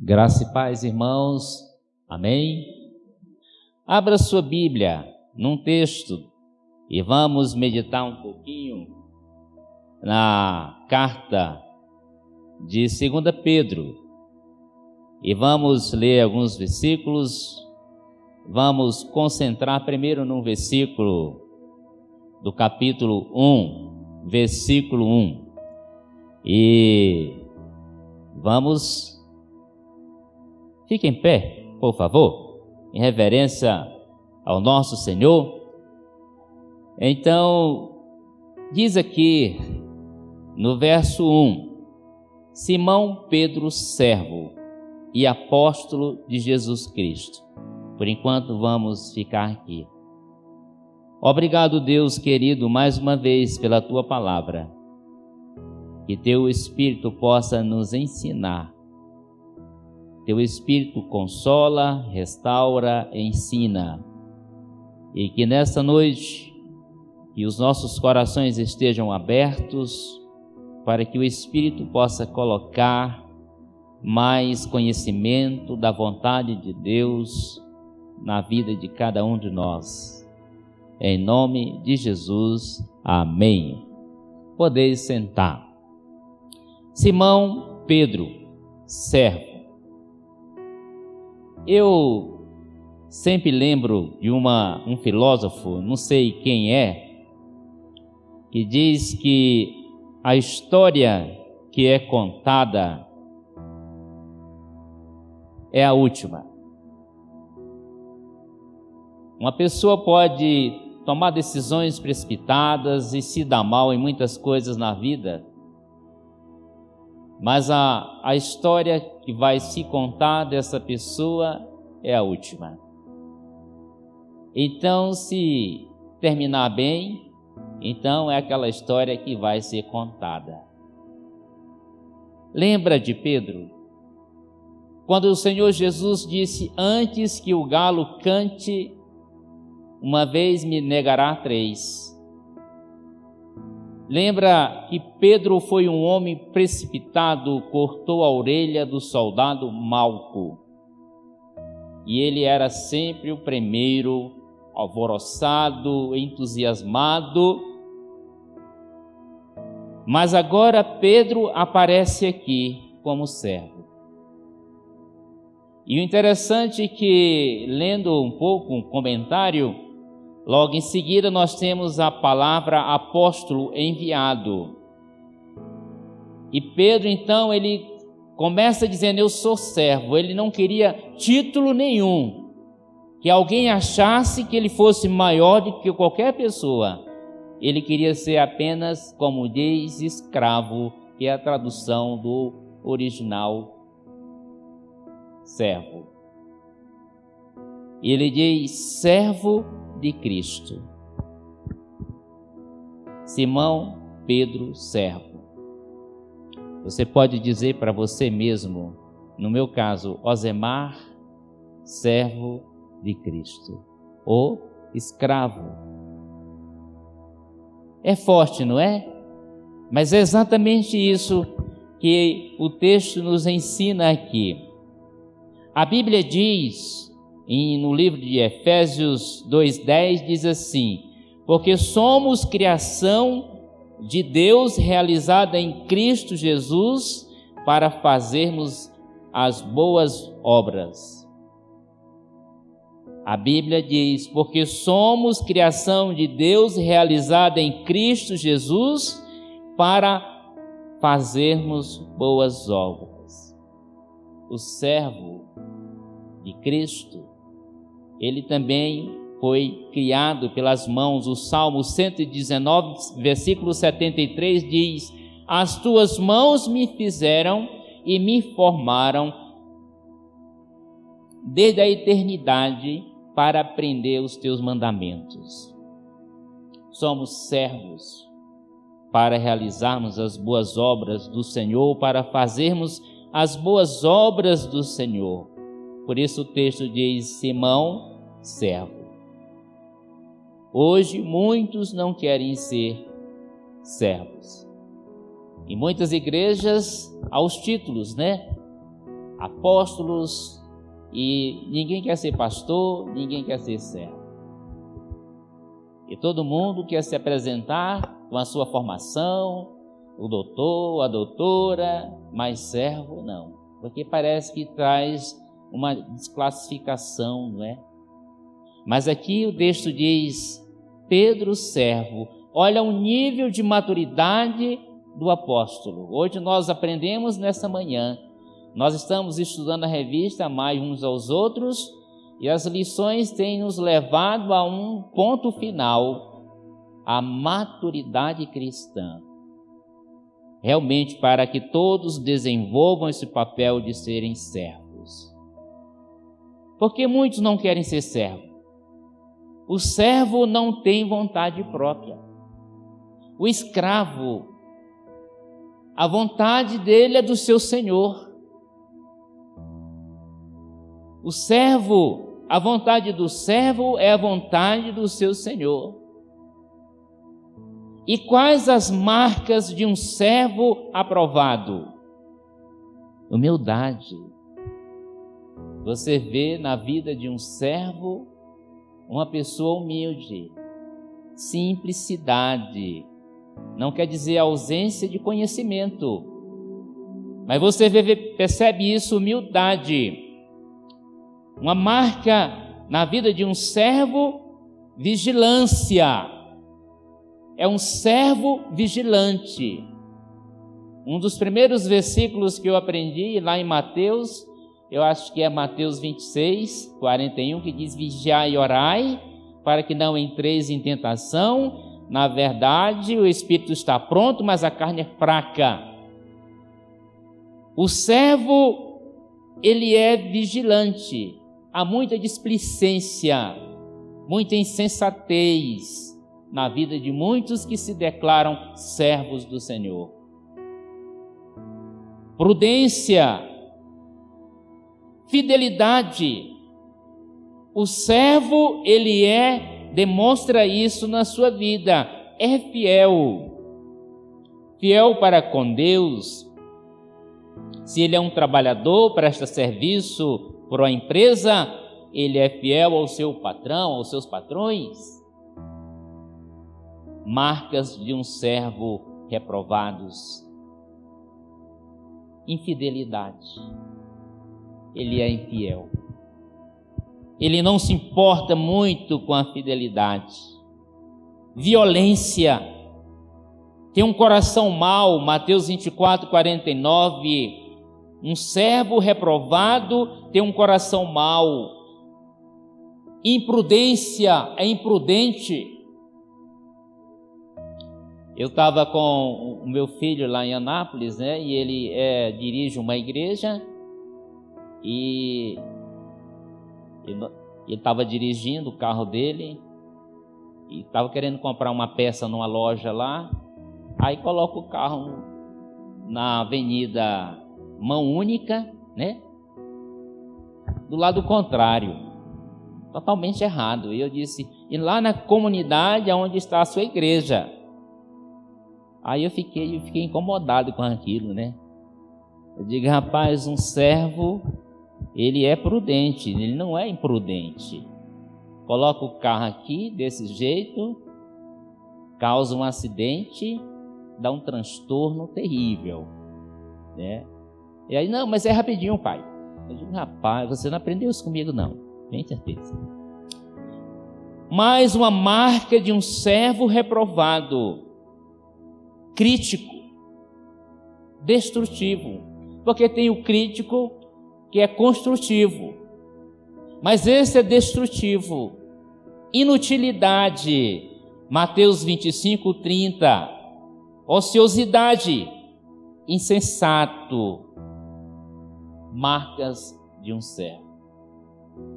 Graça e paz, irmãos. Amém? Abra sua Bíblia num texto e vamos meditar um pouquinho na carta de 2 Pedro. E vamos ler alguns versículos. Vamos concentrar primeiro num versículo do capítulo 1, versículo 1. E vamos... Fique em pé, por favor, em reverência ao nosso Senhor. Então, diz aqui no verso 1: Simão Pedro, servo e apóstolo de Jesus Cristo. Por enquanto vamos ficar aqui. Obrigado, Deus querido, mais uma vez pela Tua palavra. Que Teu Espírito possa nos ensinar. Teu Espírito consola, restaura, ensina. E que nesta noite, que os nossos corações estejam abertos para que o Espírito possa colocar mais conhecimento da vontade de Deus na vida de cada um de nós. Em nome de Jesus, amém. Podeis sentar. Simão Pedro, servo. Eu sempre lembro de um filósofo, não sei quem é, que diz que a história que é contada é a última. Uma pessoa pode tomar decisões precipitadas e se dar mal em muitas coisas na vida, mas a história que vai se contar dessa pessoa é a última. Então, se terminar bem, então é aquela história que vai ser contada. Lembra de Pedro? Quando o Senhor Jesus disse: antes que o galo cante, uma vez me negará 3. Lembra que Pedro foi um homem precipitado, cortou a orelha do soldado Malco. E ele era sempre o primeiro, alvoroçado, entusiasmado. Mas agora Pedro aparece aqui como servo. E o interessante é que, lendo um pouco um comentário, logo em seguida nós temos a palavra apóstolo enviado. E Pedro então ele começa dizendo: eu sou servo. Ele não queria título nenhum, que alguém achasse que ele fosse maior do que qualquer pessoa. Ele queria ser apenas, como diz, escravo, que é a tradução do original servo. Ele diz servo de Cristo. Simão Pedro, servo. Você pode dizer para você mesmo, no meu caso, Osemar, servo de Cristo, ou escravo. É forte, não é? Mas é exatamente isso que o texto nos ensina aqui. A Bíblia diz, no livro de Efésios 2:10, diz assim: porque somos criação de Deus realizada em Cristo Jesus para fazermos as boas obras. A Bíblia diz: porque somos criação de Deus realizada em Cristo Jesus para fazermos boas obras. O servo de Cristo, ele também foi criado pelas mãos. O Salmo 119, versículo 73 diz: as tuas mãos me fizeram e me formaram desde a eternidade para aprender os teus mandamentos. Somos servos para realizarmos as boas obras do Senhor, para fazermos as boas obras do Senhor. Por isso o texto diz: Simão, servo. Hoje muitos não querem ser servos. Em muitas igrejas há os títulos, né? apóstolos, e ninguém quer ser pastor, ninguém quer ser servo. E todo mundo quer se apresentar com a sua formação, o doutor, a doutora, mas servo não, porque parece que traz uma desclassificação, não é? Mas aqui o texto diz, Pedro, servo. Olha o nível de maturidade do apóstolo. Hoje nós aprendemos nessa manhã, nós estamos estudando a revista Amai uns aos outros, e as lições têm nos levado a um ponto final, a maturidade cristã. Realmente para que todos desenvolvam esse papel de serem servos. Porque muitos não querem ser servo. O servo não tem vontade própria. O escravo, a vontade dele é do seu senhor. O servo, a vontade do servo é a vontade do seu senhor. E quais as marcas de um servo aprovado? Humildade. Você vê na vida de um servo uma pessoa humilde, simplicidade. Não quer dizer ausência de conhecimento, mas você percebe isso, humildade. Uma marca na vida de um servo, vigilância. É um servo vigilante. Um dos primeiros versículos que eu aprendi lá em Mateus, eu acho que é Mateus 26, 41, que diz, vigiai e orai, para que não entreis em tentação. Na verdade, o espírito está pronto, mas a carne é fraca. O servo, ele é vigilante. Há muita displicência, muita insensatez na vida de muitos que se declaram servos do Senhor. Prudência, fidelidade. O servo, ele demonstra isso na sua vida, é fiel. Fiel para com Deus. Se ele é um trabalhador, presta serviço para uma empresa, ele é fiel ao seu patrão, aos seus patrões. Marcas de um servo reprovados. Infidelidade. Ele é infiel. Ele não se importa muito com a fidelidade. Violência. Tem um coração mau, Mateus 24, 49. Um servo reprovado tem um coração mau. Imprudência, é imprudente. Eu estava com o meu filho lá em Anápolis, né? E ele dirige uma igreja. E ele estava dirigindo o carro dele. E estava querendo comprar uma peça numa loja lá. Aí coloca o carro na avenida Mão Única, né? Do lado contrário, totalmente errado. E eu disse, e lá na comunidade onde está a sua igreja? Aí eu fiquei incomodado com aquilo, né? Eu digo, rapaz, um servo, ele é prudente, ele não é imprudente. Coloca o carro aqui desse jeito, causa um acidente, dá um transtorno terrível, né? E aí, não, mas é rapidinho, pai. Eu digo, rapaz, você não aprendeu isso comigo, não. Tem certeza. Mais uma marca de um servo reprovado. Crítico. Destrutivo. Porque tem o crítico que é construtivo. Mas esse é destrutivo. Inutilidade. Mateus 25, 30. Ociosidade. Insensato. Marcas de um servo.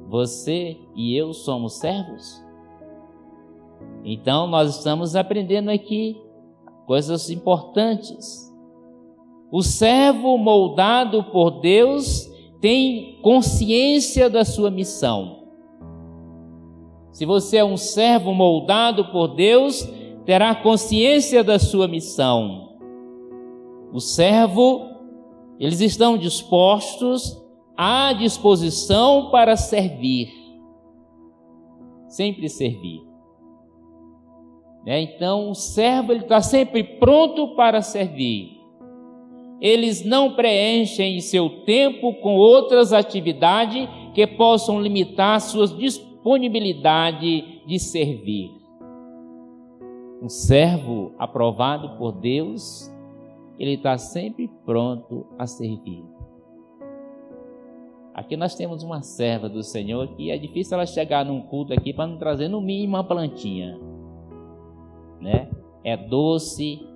Você e eu somos servos? Então nós estamos aprendendo aqui coisas importantes. O servo moldado por Deus tem consciência da sua missão. Se você é um servo moldado por Deus, terá consciência da sua missão. O servo, eles estão dispostos à disposição para servir, sempre servir. Então, o servo está sempre pronto para servir. Eles não preenchem seu tempo com outras atividades que possam limitar sua disponibilidade de servir. Um servo aprovado por Deus, ele está sempre pronto a servir. Aqui nós temos uma serva do Senhor que é difícil ela chegar num culto aqui para não trazer no mínimo uma plantinha, né? É doce.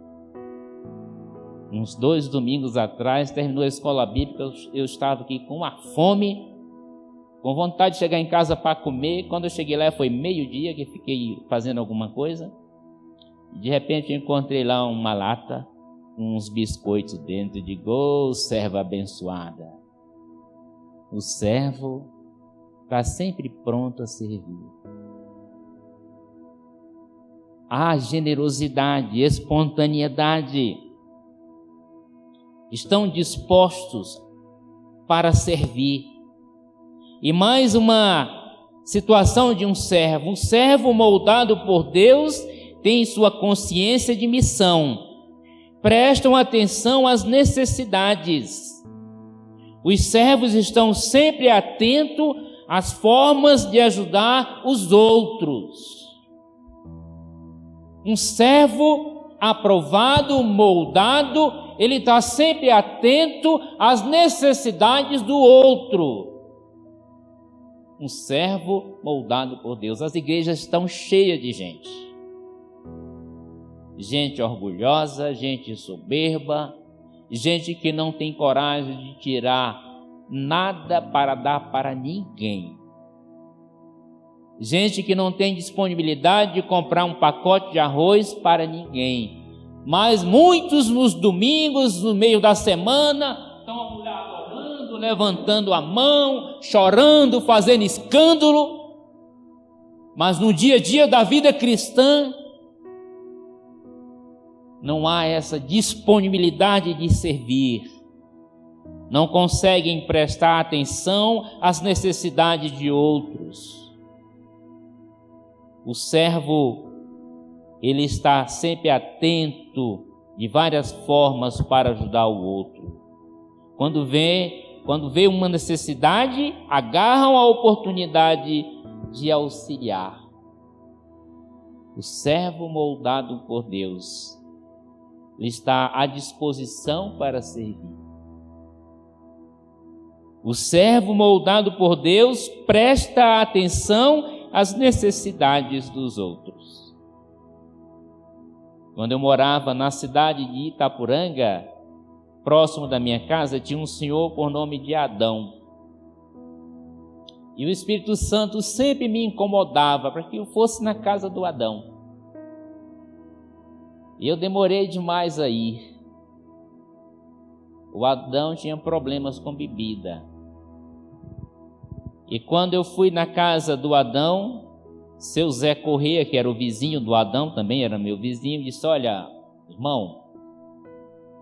Uns 2 domingos atrás, terminou a escola bíblica, eu estava aqui com uma fome, com vontade de chegar em casa para comer. Quando eu cheguei lá, foi meio-dia que fiquei fazendo alguma coisa. De repente, eu encontrei lá uma lata, com uns biscoitos dentro, e digo: ô, serva abençoada. O servo está sempre pronto a servir. Há generosidade, espontaneidade. Estão dispostos para servir. E mais uma situação de um servo moldado por Deus tem sua consciência de missão, prestam atenção às necessidades. Os servos estão sempre atentos às formas de ajudar os outros. Um servo aprovado, moldado, ele está sempre atento às necessidades do outro. Um servo moldado por Deus. As igrejas estão cheias de gente. Gente orgulhosa, gente soberba, gente que não tem coragem de tirar nada para dar para ninguém. Gente que não tem disponibilidade de comprar um pacote de arroz para ninguém. Mas muitos nos domingos, no meio da semana, estão adorando, levantando a mão, chorando, fazendo escândalo. Mas no dia a dia da vida cristã, não há essa disponibilidade de servir. Não conseguem prestar atenção às necessidades de outros. O servo, ele está sempre atento de várias formas para ajudar o outro. Quando vê uma necessidade, agarram a oportunidade de auxiliar. O servo moldado por Deus, ele está à disposição para servir. O servo moldado por Deus presta atenção às necessidades dos outros. Quando eu morava na cidade de Itapuranga, próximo da minha casa, tinha um senhor por nome de Adão. E o Espírito Santo sempre me incomodava para que eu fosse na casa do Adão. E eu demorei demais a ir. O Adão tinha problemas com bebida. E quando eu fui na casa do Adão, seu Zé Correia, que era o vizinho do Adão, também era meu vizinho, disse: olha, irmão,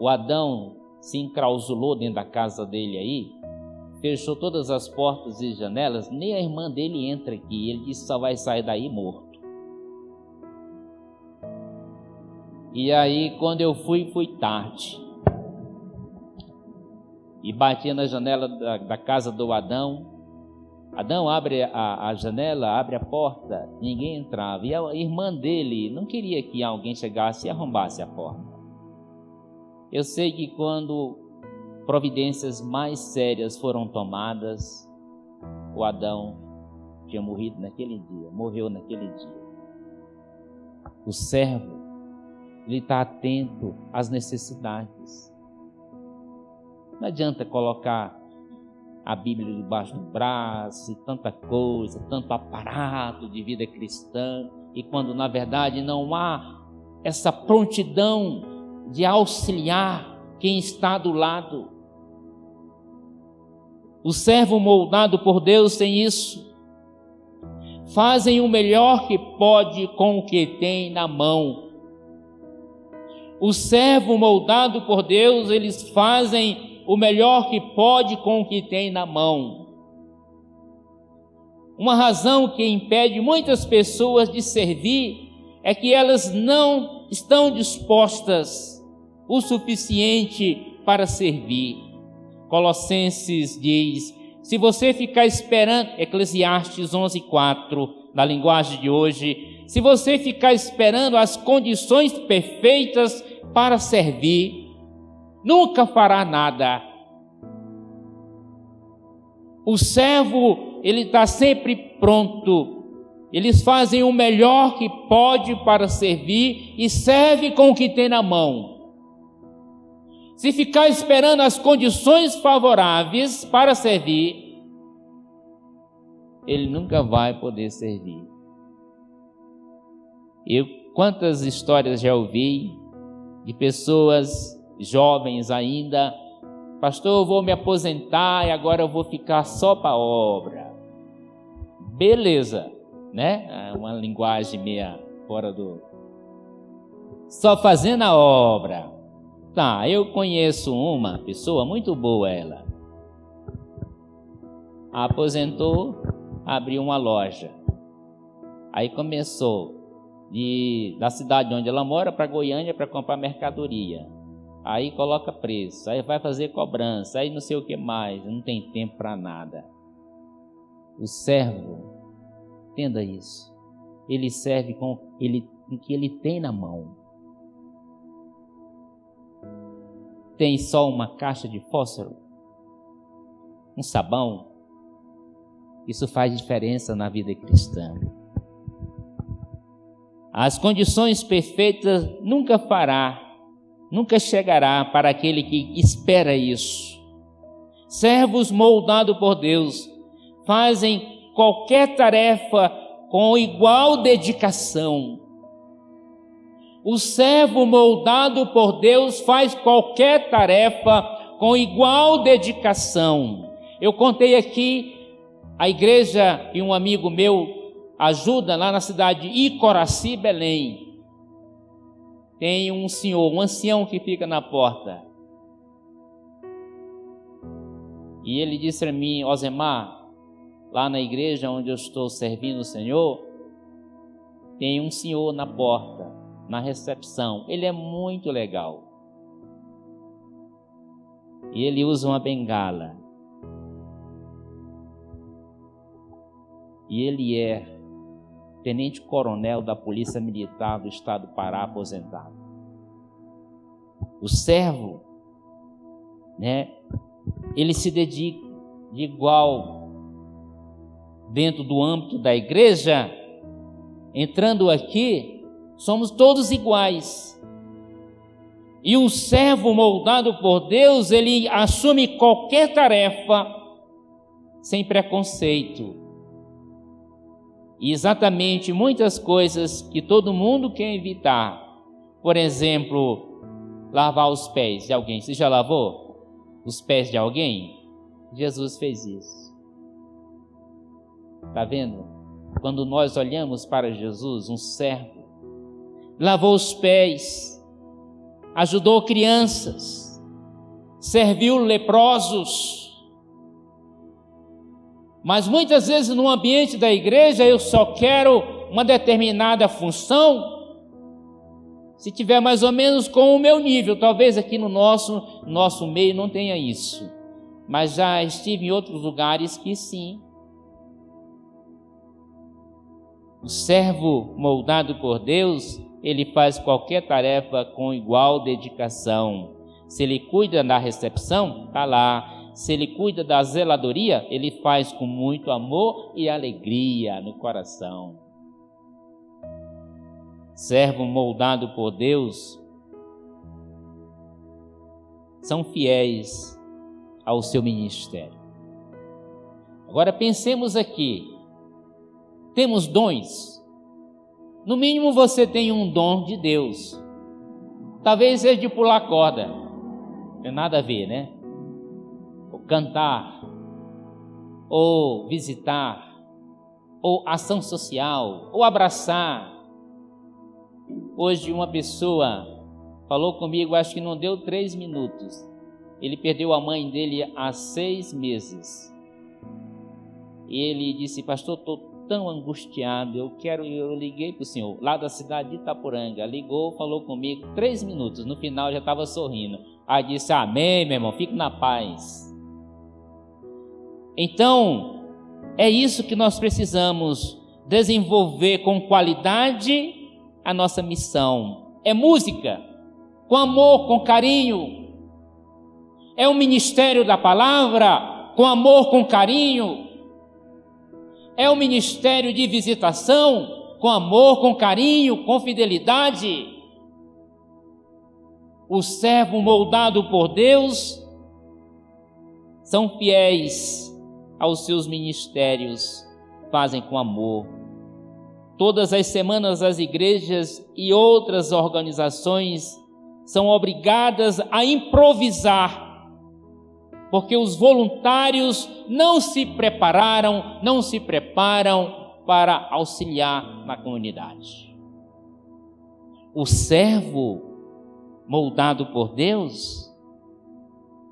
o Adão se enclausulou dentro da casa dele aí, fechou todas as portas e janelas, nem a irmã dele entra aqui, ele disse que só vai sair daí morto. E aí, quando eu fui tarde. E batia na janela da casa do Adão. Adão, abre a janela, abre a porta, ninguém entrava. E a irmã dele não queria que alguém chegasse e arrombasse a porta. Eu sei que quando providências mais sérias foram tomadas, o Adão tinha morrido naquele dia, morreu naquele dia. O servo, ele está atento às necessidades. Não adianta colocar a Bíblia debaixo do braço, e tanta coisa, tanto aparato de vida cristã, e quando na verdade não há essa prontidão de auxiliar quem está do lado. O servo moldado por Deus tem isso. Fazem o melhor que pode com o que tem na mão. O servo moldado por Deus, eles fazem o melhor que pode com o que tem na mão. Uma razão que impede muitas pessoas de servir é que elas não estão dispostas o suficiente para servir. Colossenses diz: se você ficar esperando, Eclesiastes 11:4, na linguagem de hoje, se você ficar esperando as condições perfeitas para servir, nunca fará nada. O servo, ele está sempre pronto. Eles fazem o melhor que pode para servir e serve com o que tem na mão. Se ficar esperando as condições favoráveis para servir, ele nunca vai poder servir. Eu quantas histórias já ouvi de pessoas jovens ainda: pastor, eu vou me aposentar e agora eu vou ficar só para a obra. Beleza, né? Uma linguagem meia fora do... Só fazendo a obra. Tá, eu conheço uma pessoa muito boa, ela aposentou, abriu uma loja. Aí começou da cidade onde ela mora para Goiânia para comprar mercadoria. Aí coloca preço, aí vai fazer cobrança, aí não sei o que mais, não tem tempo para nada. O servo, entenda isso, ele serve com o que ele tem na mão. Tem só uma caixa de fósforo, um sabão, isso faz diferença na vida cristã. As condições perfeitas nunca chegará para aquele que espera isso. Servos moldados por Deus fazem qualquer tarefa com igual dedicação. O servo moldado por Deus faz qualquer tarefa com igual dedicação. Eu contei aqui, a igreja e um amigo meu ajuda lá na cidade de Icoraci, Belém. Tem um senhor, um ancião que fica na porta. E ele disse a mim: Osemar, lá na igreja onde eu estou servindo o Senhor, tem um senhor na porta, na recepção. Ele é muito legal. E ele usa uma bengala. E ele é tenente-coronel da Polícia Militar do Estado do Pará, aposentado. O servo, né, ele se dedica de igual dentro do âmbito da igreja. Entrando aqui, somos todos iguais. E o servo moldado por Deus, ele assume qualquer tarefa sem preconceito. E exatamente muitas coisas que todo mundo quer evitar. Por exemplo, lavar os pés de alguém. Você já lavou os pés de alguém? Jesus fez isso. Está vendo? Quando nós olhamos para Jesus, um servo, lavou os pés, ajudou crianças, serviu leprosos. Mas muitas vezes no ambiente da igreja eu só quero uma determinada função se tiver mais ou menos com o meu nível. Talvez aqui no nosso meio não tenha isso, mas já estive em outros lugares que sim. O servo moldado por Deus, ele faz qualquer tarefa com igual dedicação. Se ele cuida da recepção, está lá. Se ele cuida da zeladoria, ele faz com muito amor e alegria no coração. Servo moldado por Deus são fiéis ao seu ministério. Agora pensemos aqui. Temos dons. No mínimo você tem um dom de Deus. Talvez seja de pular corda. Não tem nada a ver, né? Ou cantar, ou visitar, ou ação social, ou abraçar. Hoje uma pessoa falou comigo, acho que não deu 3 minutos. Ele perdeu a mãe dele há 6 meses. Ele disse: pastor, estou tão angustiado, eu liguei para o senhor, lá da cidade de Itaporanga. Ligou, falou comigo 3 minutos, no final já estava sorrindo. Aí disse: amém, meu irmão, fique na paz. Então, é isso que nós precisamos desenvolver com qualidade a nossa missão. É música, com amor, com carinho. É o ministério da palavra, com amor, com carinho. É o ministério de visitação, com amor, com carinho, com fidelidade. O servo moldado por Deus são fiéis aos seus ministérios, fazem com amor. Todas as semanas as igrejas e outras organizações são obrigadas a improvisar, porque os voluntários não se preparam para auxiliar na comunidade. O servo moldado por Deus,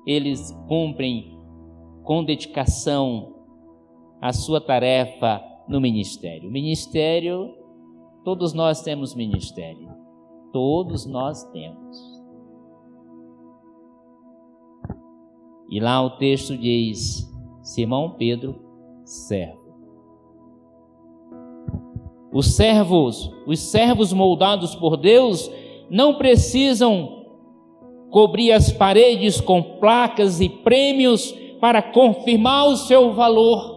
eles cumprem com dedicação a sua tarefa no ministério. Ministério, todos nós temos ministério. Todos nós temos. E lá o texto diz: Simão Pedro, servo. Os servos moldados por Deus não precisam cobrir as paredes com placas e prêmios para confirmar o seu valor.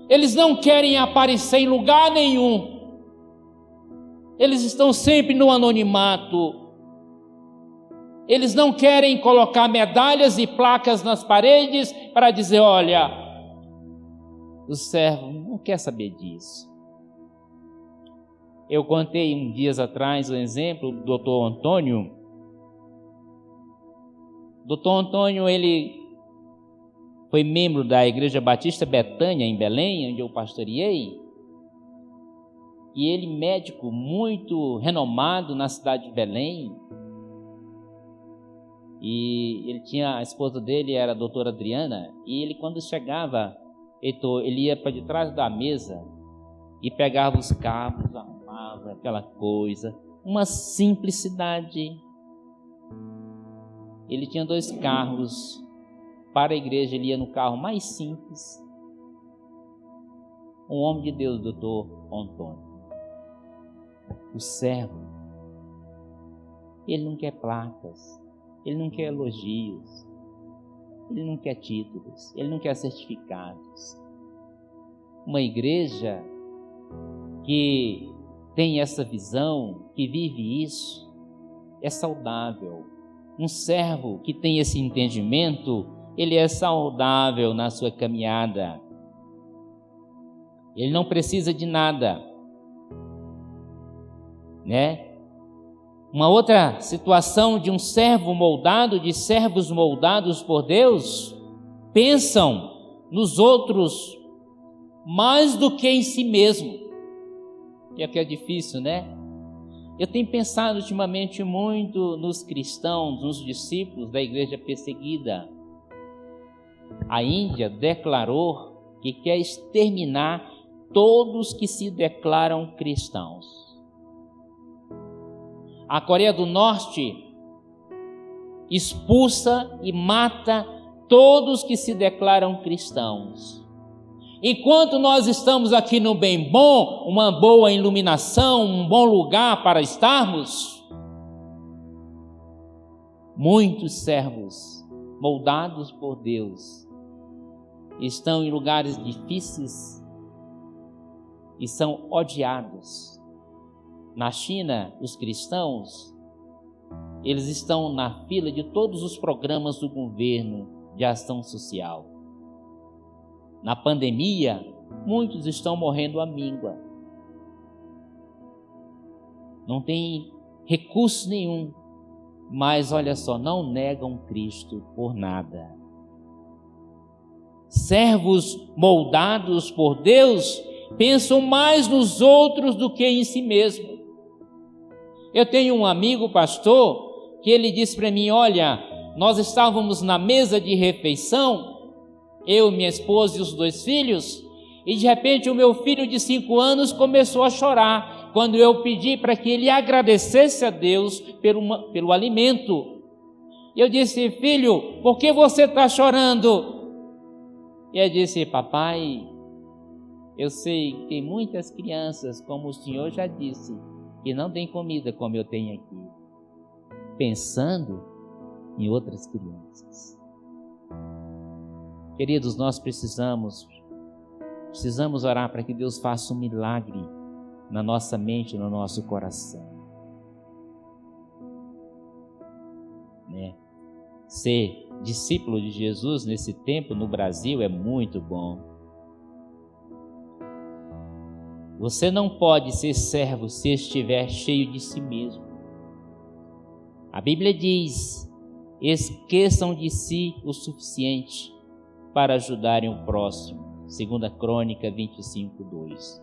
Eles não querem aparecer em lugar nenhum. Eles estão sempre no anonimato. Eles não querem colocar medalhas e placas nas paredes para dizer: olha, o servo não quer saber disso. Eu contei uns dias atrás o exemplo do doutor Antônio. Doutor Antônio, ele foi membro da Igreja Batista Betânia, em Belém, onde eu pastoreei. E ele, médico muito renomado na cidade de Belém. E ele tinha, a esposa dele era a doutora Adriana. E ele, quando chegava, ele ia para de trás da mesa e pegava os cabos, arrumava aquela coisa. Uma simplicidade. Ele tinha 2 carros. Para a igreja, ele ia no carro mais simples. Um homem de Deus, doutor Antônio. O servo, ele não quer placas, ele não quer elogios, ele não quer títulos, ele não quer certificados. Uma igreja que tem essa visão, que vive isso, é saudável. Um servo que tem esse entendimento, ele é saudável na sua caminhada. Ele não precisa de nada, né? Uma outra situação de um servo moldado, de servos moldados por Deus, pensam nos outros mais do que em si mesmo. E é que é difícil, né? Eu tenho pensado ultimamente muito nos cristãos, nos discípulos da igreja perseguida. A Índia declarou que quer exterminar todos que se declaram cristãos. A Coreia do Norte expulsa e mata todos que se declaram cristãos. Enquanto nós estamos aqui no bem bom, uma boa iluminação, um bom lugar para estarmos, muitos servos moldados por Deus estão em lugares difíceis e são odiados. Na China, os cristãos, eles estão na fila de todos os programas do governo de ação social. Na pandemia, muitos estão morrendo à míngua. Não tem recurso nenhum, mas olha só, não negam Cristo por nada. Servos moldados por Deus pensam mais nos outros do que em si mesmo. Eu tenho um amigo pastor que ele disse para mim: olha, nós estávamos na mesa de refeição, eu, minha esposa e os 2 filhos, e de repente o meu filho de 5 anos começou a chorar, quando eu pedi para que ele agradecesse a Deus pelo alimento. Eu disse: filho, por que você está chorando? E ele disse: papai, eu sei que tem muitas crianças, como o senhor já disse, que não tem comida como eu tenho aqui, pensando em outras crianças. Queridos, nós precisamos orar para que Deus faça um milagre na nossa mente, no nosso coração. Ser discípulo de Jesus nesse tempo no Brasil é muito bom. Você não pode ser servo se estiver cheio de si mesmo. A Bíblia diz: esqueçam de si o suficiente para ajudarem o próximo. 2 Crônica 25:2.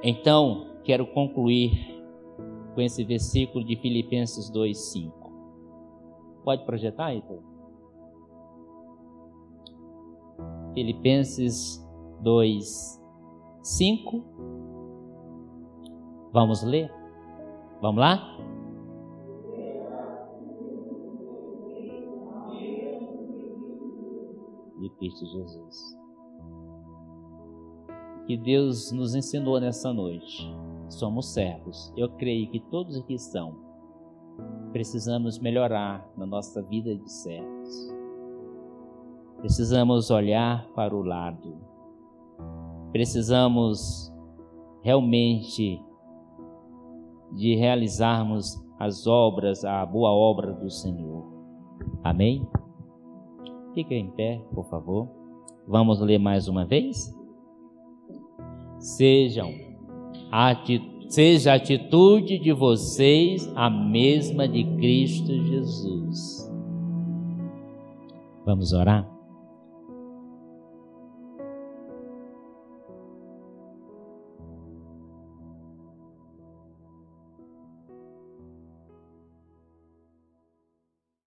Então, quero concluir com esse versículo de Filipenses 2:5. Pode projetar, Heitor? Filipenses 2:5. Vamos ler? Vamos lá? De Cristo Jesus. Que Deus nos ensinou nessa noite. Somos servos. Eu creio que todos aqui estão. Precisamos melhorar na nossa vida de servos. Precisamos olhar para o lado. Precisamos realmente de realizarmos as obras, a boa obra do Senhor. Amém? Fique em pé, por favor. Vamos ler mais uma vez? Seja a atitude de vocês a mesma de Cristo Jesus. Vamos orar?